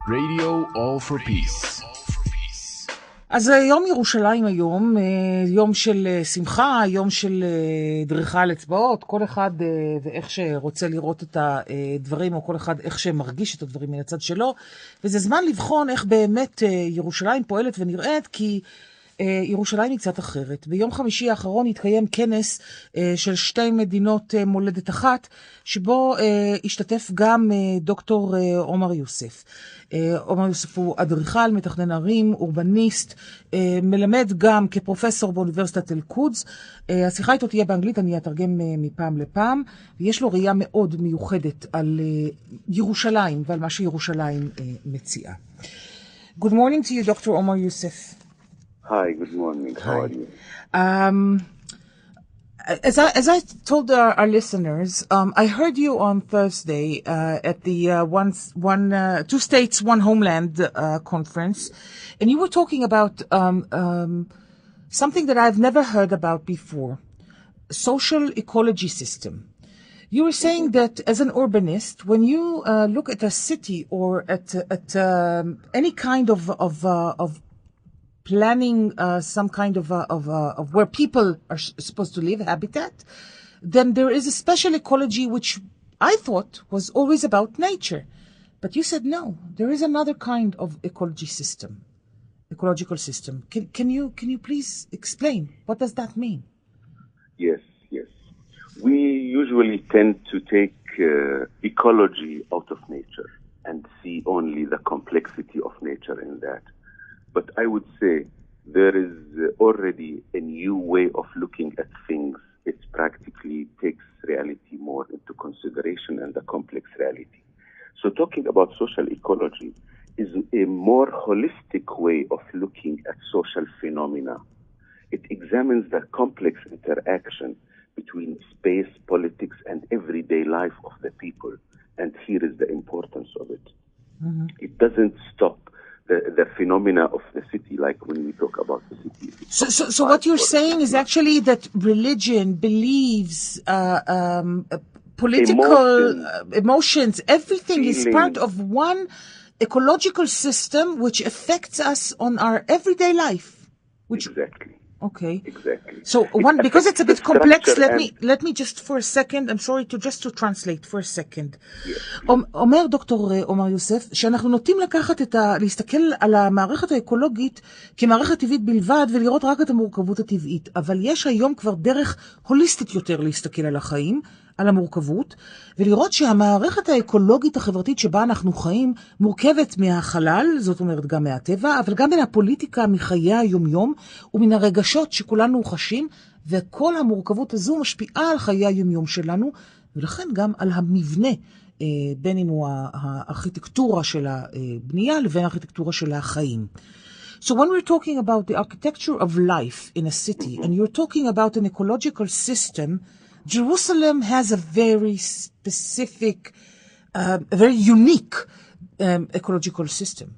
Radio All for Peace. אז יום ירושלים היום, יום של שמחה, יום של דריכה על אצבעות, כל אחד ואיך שרוצה לראות את הדברים, או כל אחד איך שמרגיש את הדברים מן הצד שלו, וזה זמן לבחון איך באמת ירושלים פועלת ונראית, כי ירושלים היא קצת אחרת. ביום חמישי האחרון התקיים כנס של שתי מדינות מולדת אחת, שבו השתתף גם דוקטור עומר יוסף. עומר יוסף הוא אדריכל, מתכנן ערים, אורבניסט, מלמד גם כפרופסור באוניברסיטת קודס. השיחה איתו תהיה באנגלית, אני אתרגם מפעם לפעם, ויש לו ראייה מאוד מיוחדת על ירושלים ועל מה שירושלים מציעה. Good morning to you, Dr. Omar Yusuf. Hi, good morning. How are you? As I told our listeners, I heard you on Thursday at the Two States, One Homeland conference, and you were talking about something that I've never heard about before, social ecology system. You were saying that as an urbanist, when you look at a city or at any kind of planning some kind of where people are supposed to live, habitat, then there is a special ecology which I thought was always about nature. But you said no, there is another kind of ecological system. Can you please explain? What does that mean? Yes. We usually tend to take ecology out of nature and see only the complexity of nature in that. But I would say there is already a new way of looking at things. It practically takes reality more into consideration and the complex reality. So talking about social ecology is a more holistic way of looking at social phenomena. It examines the complex interaction between space, politics, and everyday life of the people. And here is the importance of it. Mm-hmm. It doesn't stop the phenomena of the city, like when we talk about the city. So what you're saying is actually that religion, beliefs, political emotions, everything feelings, is part of one ecological system which affects us on our everyday life. Exactly. Okay. Exactly. So because it's a bit complex, let me just for a second, I'm sorry to translate for a second. אומר דוקטור עומר יוסף, שאנחנו נוטים להסתכל על המערכת האקולוגית כמערכת טבעית בלבד, ולראות רק את המורכבות הטבעית. אבל יש היום כבר דרך הוליסטית יותר להסתכל על החיים, על המורכבות, ולראות שהמערכת האקולוגית-חברתית שבה אנחנו חיים מורכבת מהחלל, זאת אומרת גם מהטבע, אבל גם מן הפוליטיקה, מחיי היומיום, ומן הרגשות שכולנו חשים, וכל המורכבות הזו משפיעה על חיי היומיום שלנו, ולכן גם על המבנה, בין אם הוא הארכיטקטורה של הבנייה לבין הארכיטקטורה של החיים. So when we're talking about the architecture of life in a city, and you're talking about an ecological system, Jerusalem has a very specific, a very unique ecological system.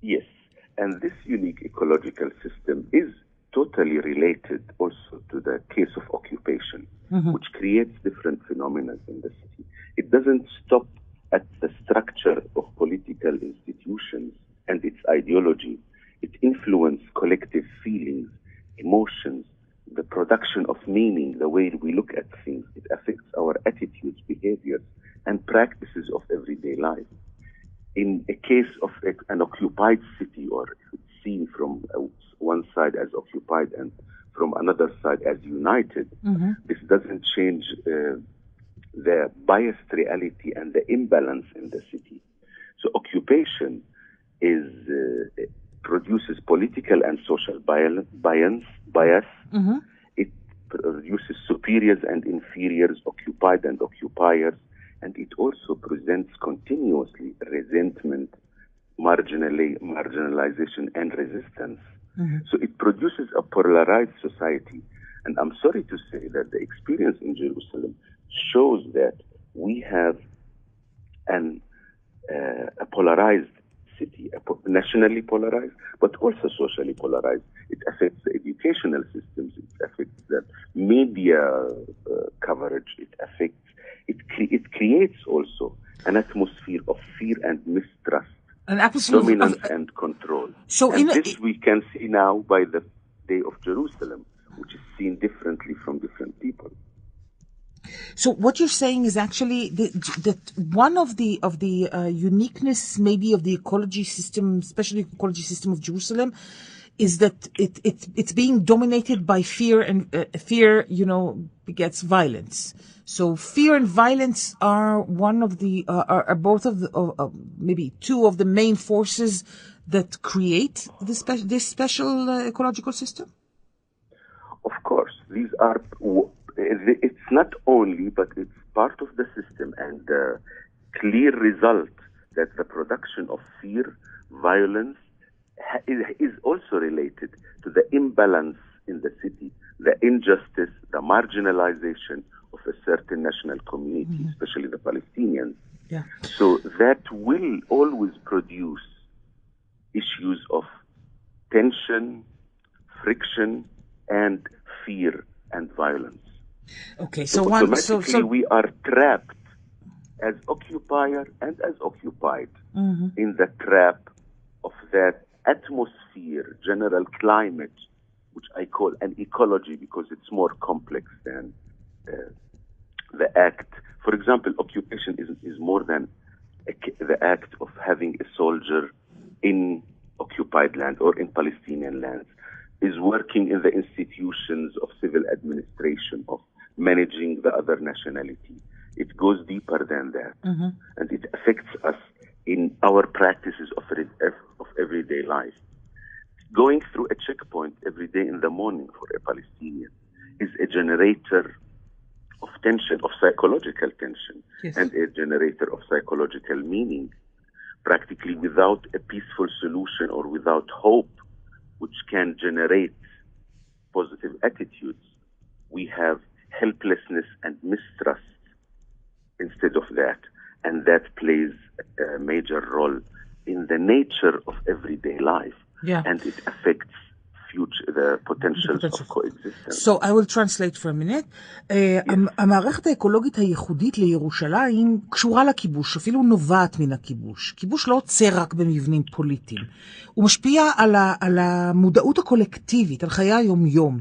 Yes, and this unique ecological system is totally related also to the case of occupation, which creates different phenomena in the city. It doesn't stop at the structure of political institutions and its ideology. It influences collective feelings, emotions, the production of meaning, the way we look at things. It affects our attitudes, behaviors, and practices of everyday life. In a case of an occupied city, or if it's seen from one side as occupied and from another side as united, this doesn't change the biased reality and the imbalance in the city. So occupation produces political and social bias. It produces superiors and inferiors, occupied and occupiers, and it also presents continuously resentment, marginalization, and resistance. So it produces a polarized society. And I'm sorry to say that the experience in Jerusalem shows that we have a polarized city, nationally polarized, but also socially polarized. It affects the educational systems, it affects the media coverage, it affects it creates also an atmosphere of fear and mistrust, dominance and control. And this we can see now by the Day of Jerusalem, which is seen differently from different people. So what you're saying is actually that one of the uniqueness maybe of the ecology system, especially the ecology system of Jerusalem, is that it's being dominated by fear, and fear, begets violence. So fear and violence are one of the are both of the maybe two of the main forces that create this special ecological system. Of course, these are. It's not only, but it's part of the system, and the clear result that the production of fear, violence, is also related to the imbalance in the city, the injustice, the marginalization of a certain national community, especially the Palestinians. Yeah. So that will always produce issues of tension, friction, and fear and violence. Okay, so automatically we are trapped as occupier and as occupied in the trap of that atmosphere, general climate, which I call an ecology because it's more complex than the act. For example, occupation is more than the act of having a soldier in occupied land or in Palestinian lands, is working in the institutions of civil administration, of managing the other nationality. It goes deeper than that. And it affects us in our practices of everyday life. Going through a checkpoint every day in the morning for a Palestinian is a generator of tension, of psychological tension, and a generator of psychological meaning. Practically without a peaceful solution or without hope, which can generate positive attitudes, we have helplessness and mistrust instead of that. And that plays a major role in the nature of everyday life. Yeah. And it affects the potentials of coexistence. So I will translate for a minute. המערכת האקולוגית הייחודית לירושלים קשורה לכיבוש, אפילו נובעת מן הכיבוש. כיבוש לא עוצר רק במבנים פוליטיים. הוא משפיע על המודעות הקולקטיבית, על חיי היום-יום.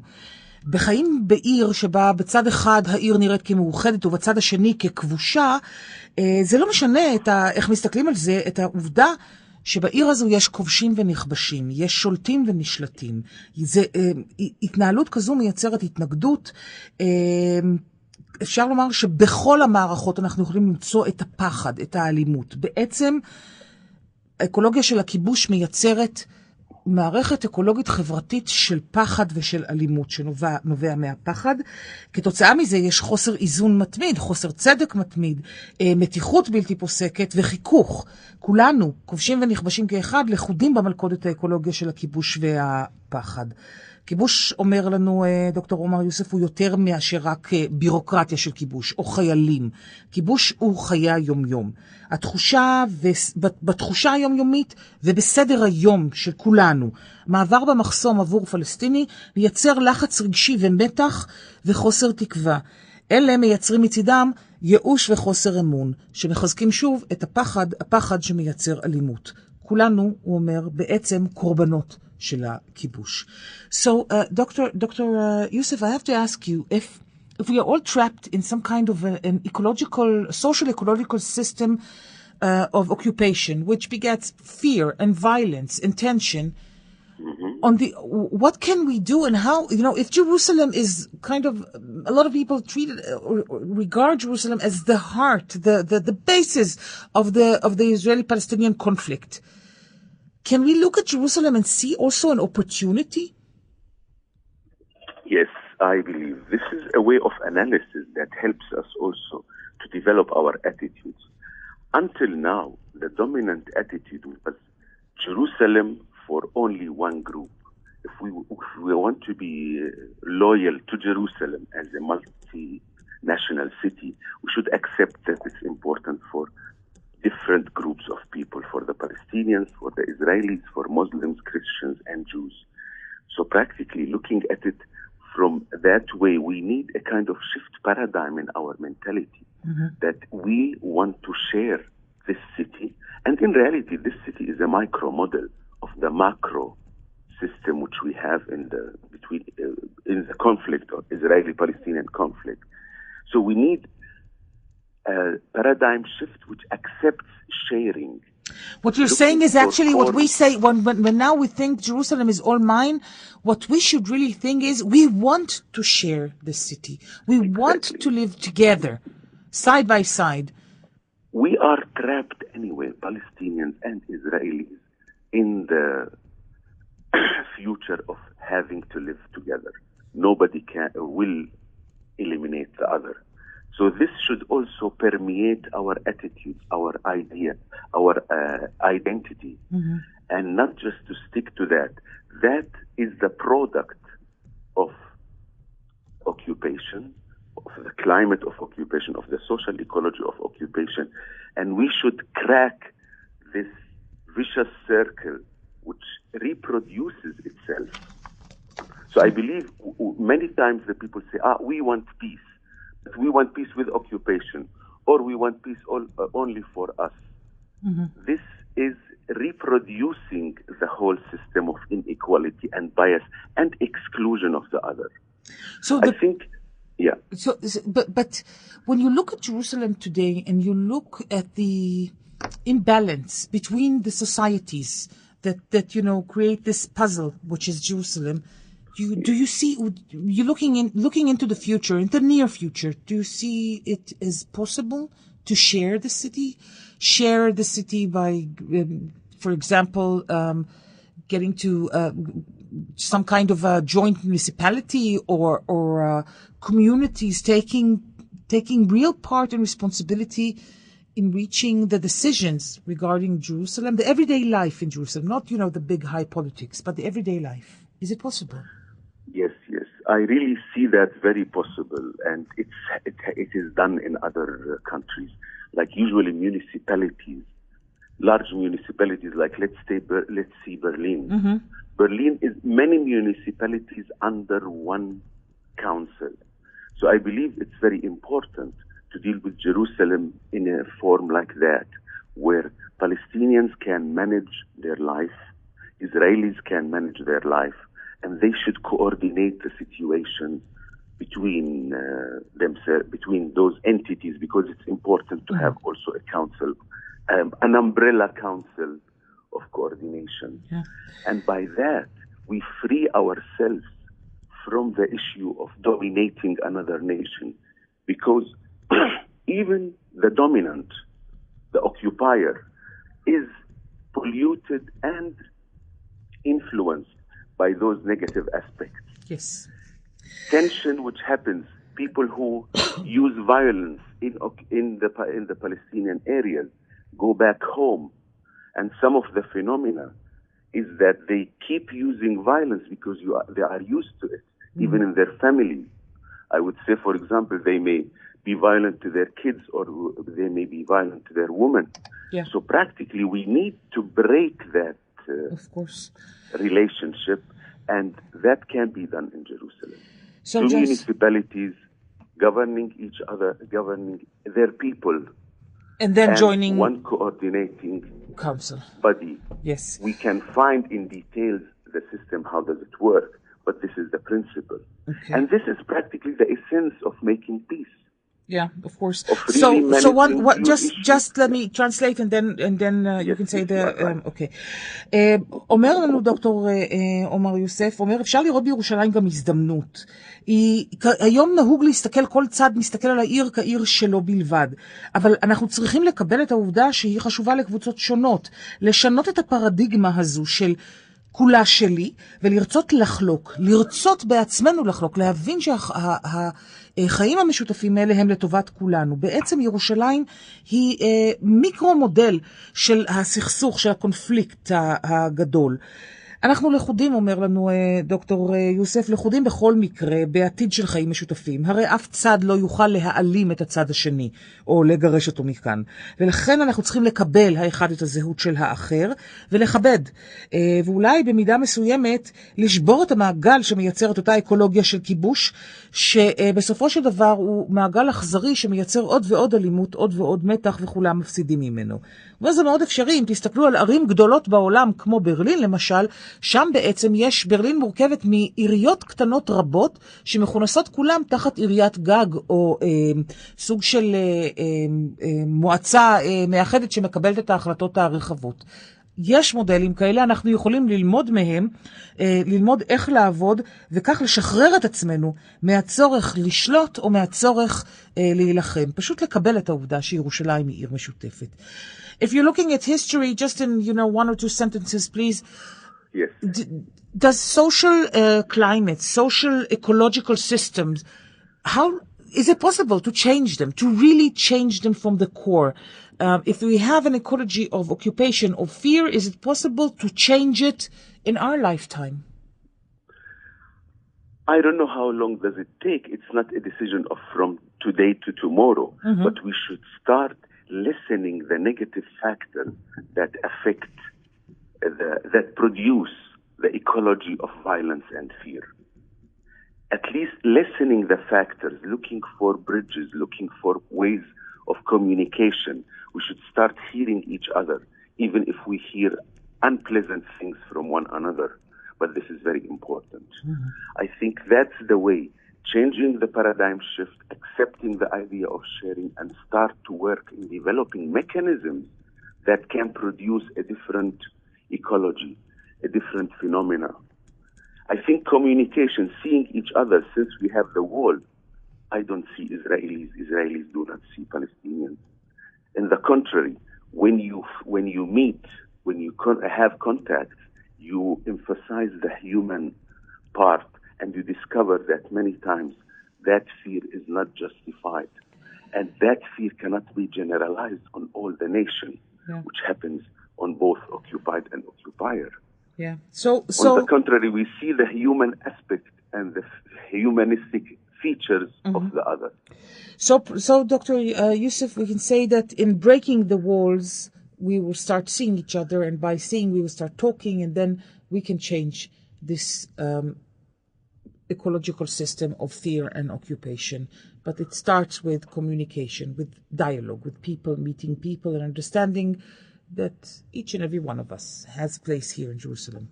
בחיים בעיר שבה בצד אחד העיר נראית כמאוחדת ובצד השני ככבושה, זה לא משנה איך מסתכלים על זה, את העובדה שבעיר הזו יש כובשים ונכבשים, יש שולטים ונשלטים. התנהלות כזו מייצרת התנגדות. אפשר לומר שבכל המערכות אנחנו יכולים למצוא את הפחד, את האלימות. בעצם האקולוגיה של הכיבוש מייצרת מערכת אקולוגית-חברתית של פחד ושל אלימות שנובע מהפחד. כתוצאה מזה יש חוסר איזון מתמיד, חוסר צדק מתמיד, מתיחות בלתי פוסקת וחיכוך. כולנו, כובשים ונכבשים כאחד, לכודים במלכודת האקולוגיה של הכיבוש והפחד. כיבוש, אומר לנו דוקטור עומר יוסף, הוא יותר מאשר רק בירוקרטיה של כיבוש, או חיילים. כיבוש הוא חיי היום-יום. בתחושה היומיומית ובסדר היום של כולנו, מעבר במחסום עבור פלסטיני מייצר לחץ רגשי ומתח וחוסר תקווה. אלה מייצרים מצידם ייאוש וחוסר אמון, שמחזקים שוב את הפחד שמייצר אלימות. כולנו, הוא אומר, בעצם קורבנות של הכיבוש. So, Dr. Yusuf, I have to ask you, if we are all trapped in some kind of an ecological, social ecological system of occupation, which begets fear and violence and tension, what can we do, and how, if Jerusalem is kind of, a lot of people treat it or regard Jerusalem as the heart, the basis of the Israeli-Palestinian conflict. Can we look at Jerusalem and see also an opportunity? Yes, I believe this is a way of analysis that helps us also to develop our attitudes. Until now, the dominant attitude was Jerusalem for only one group. If we want to be loyal to Jerusalem as a multinational city, we should accept that it's important for different groups of people, for the Palestinians, for the Israelis, for Muslims, Christians, and Jews. So practically looking at it from that way, we need a kind of shift paradigm in our mentality that we want to share this city. And in reality, this city is a micro model of the macro system which we have in the conflict or Israeli-Palestinian conflict. So we need a paradigm shift which accepts sharing. What you're saying is actually what we say when now we think Jerusalem is all mine. What we should really think is we want to share the city. We want to live together, side by side. We are trapped anyway, Palestinians and Israelis, in the future of having to live together. Nobody will eliminate the other. So this should also permeate our attitudes, our idea, our identity, and not just to stick to that. That is the product of occupation, of the climate of occupation, of the social ecology of occupation, and we should crack this vicious circle which reproduces itself. So I believe many times the people say, we want peace. But we want peace with occupation, or we want peace only for us. This is reproducing the whole system of inequality and bias and exclusion of the other. So I think, yeah. But when you look at Jerusalem today and you look at the imbalance between the societies that create this puzzle, which is Jerusalem, do you see, you looking into the future, in the near future, do you see it as possible to share the city? Share the city by, for example, getting to some kind of a joint municipality or communities taking real part and responsibility in reaching the decisions regarding Jerusalem, the everyday life in Jerusalem, not, the big high politics, but the everyday life. Is it possible? Yes. I really see that very possible, and it is done in other countries. Like usually municipalities, large municipalities, like let's see Berlin. Berlin is many municipalities under one council. So I believe it's very important to deal with Jerusalem in a form like that, where Palestinians can manage their life, Israelis can manage their life, and they should coordinate the situation between themselves, between those entities, because it's important to have also a council, an umbrella council of coordination. Yeah. And by that, we free ourselves from the issue of dominating another nation, because even the dominant, the occupier, is polluted and influenced by those negative aspects. Yes. Tension which happens, people who use violence in the Palestinian areas go back home, and some of the phenomena is that they keep using violence because they are used to it, even in their families. I would say, for example, they may be violent to their kids, or they may be violent to their women. Yeah. So practically we need to break that of course, relationship, and that can be done in Jerusalem. So two municipalities governing each other, governing their people, and then joining one coordinating council body. Yes, we can find in details the system, how does it work, but this is the principle. Okay. And this is practically the essence of making peace. Yeah, of course. So just let me translate and then you can say the okay. אומר לנו דוקטור עומר יוסף, אומר, אפשר לראות בירושלים גם הזדמנות. היום נהוג להסתכל, כל צד מסתכל על העיר כעיר שלו בלבד. אבל אנחנו צריכים לקבל את העובדה שהיא חשובה לקבוצות שונות. לשנות את הפרדיגמה הזו של כולה שלי, ולרצות לחלוק, לרצות בעצמנו לחלוק, להבין שהחיים המשותפים האלה הם לטובת כולנו. בעצם ירושלים היא מיקרו מודל של הסכסוך, של הקונפליקט הגדול. אנחנו לכודים, אומר לנו דוקטור יוסף, לכודים בכל מקרה בעתיד של חיים משותפים. הרי אף צד לא יוכל להעלים את הצד השני, או לגרש אותו מכאן. ולכן אנחנו צריכים לקבל האחד את הזהות של האחר, ולכבד. ואולי במידה מסוימת לשבור את המעגל שמייצר את אותה אקולוגיה של כיבוש, שבסופו של דבר הוא מעגל אכזרי שמייצר עוד ועוד אלימות, עוד ועוד מתח, וכולם מפסידים ממנו. וזה מאוד אפשרי, אם תסתכלו על ערים גדולות בעולם, כמו ברלין למשל, שם בעצם יש, ברלין מורכבת מעיריות קטנות רבות, שמכונסות כולם תחת עיריית גג, או סוג של מועצה מאחדת שמקבלת את ההחלטות הרחבות. יש מודלים כאלה, אנחנו יכולים ללמוד מהם, ללמוד איך לעבוד, וכך לשחרר את עצמנו מהצורך לשלוט או מהצורך להילחם. פשוט לקבל את העובדה שירושלים היא עיר משותפת. If you're looking at history, just in, one or two sentences, please. Yes. Does social climate, social ecological systems, how is it possible to change them, to really change them from the core? If we have an ecology of occupation, of fear, is it possible to change it in our lifetime? I don't know how long does it take. It's not a decision of from today to tomorrow, but we should start lessening the negative factors that affect, that produce the ecology of violence and fear. At least lessening the factors, looking for bridges, looking for ways of communication. We should start hearing each other, even if we hear unpleasant things from one another. But this is very important. I think that's the way, changing the paradigm shift, accepting the idea of sharing, and start to work in developing mechanisms that can produce a different ecology, a different phenomena. I think communication, seeing each other, since we have the wall, I don't see Israelis. Israelis do not see Palestinians. In the contrary, when you meet, when you have contact, you emphasize the human part, and you discover that many times that fear is not justified. And that fear cannot be generalized on all the nation, which happens on both occupied and occupier. Yeah. On the contrary, we see the human aspect and the humanistic features of the other. So Dr. Yusuf, we can say that in breaking the walls, we will start seeing each other, and by seeing, we will start talking, and then we can change this ecological system of fear and occupation. But it starts with communication, with dialogue, with people, meeting people, and understanding that each and every one of us has a place here in Jerusalem.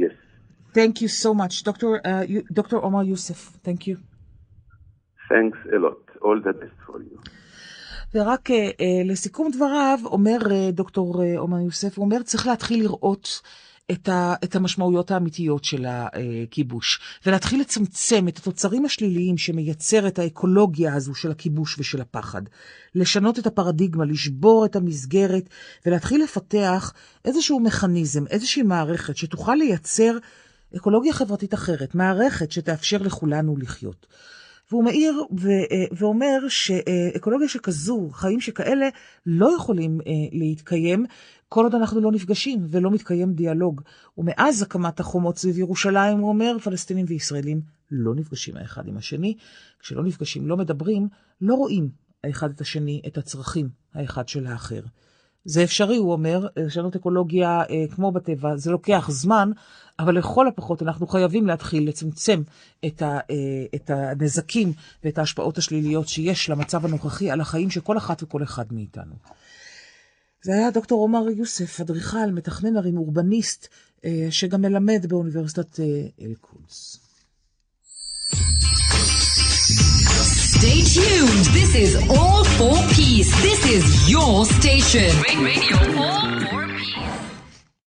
Yes. Thank you so much, Dr. Omar Yusuf. Thank you. Thanks a lot. All the best for you. ורק לסיכום דבריו, אומר דוקטור עומר יוסף, הוא אומר, צריך להתחיל לראות את המשמעויות האמיתיות של הכיבוש, ולהתחיל לצמצם את התוצרים השליליים שמייצר את האקולוגיה הזו של הכיבוש ושל הפחד. לשנות את הפרדיגמה, לשבור את המסגרת, ולהתחיל לפתח איזשהו מכניזם, איזושהי מערכת שתוכל לייצר אקולוגיה חברתית אחרת, מערכת שתאפשר לכולנו לחיות. והוא מעיר ואומר שאקולוגיה שכזו, חיים שכאלה, לא יכולים להתקיים כל עוד אנחנו לא נפגשים ולא מתקיים דיאלוג. ומאז הקמת החומות סביב ירושלים, הוא אומר, פלסטינים וישראלים לא נפגשים האחד עם השני. כשלא נפגשים, לא מדברים, לא רואים האחד את השני, את הצרכים האחד של האחר. זה אפשרי, הוא אומר, לשנות אקולוגיה כמו בטבע, זה לוקח זמן, אבל לכל הפחות אנחנו חייבים להתחיל לצמצם את הנזקים ואת ההשפעות השליליות שיש למצב הנוכחי על החיים של כל אחת וכל אחד מאיתנו. זה היה דוקטור עומר יוסף, אדריכל, מתכנן ערים, אורבניסט, שגם מלמד באוניברסיטת קודס. Stay tuned. This is All for Peace. This is your station. Radio 4.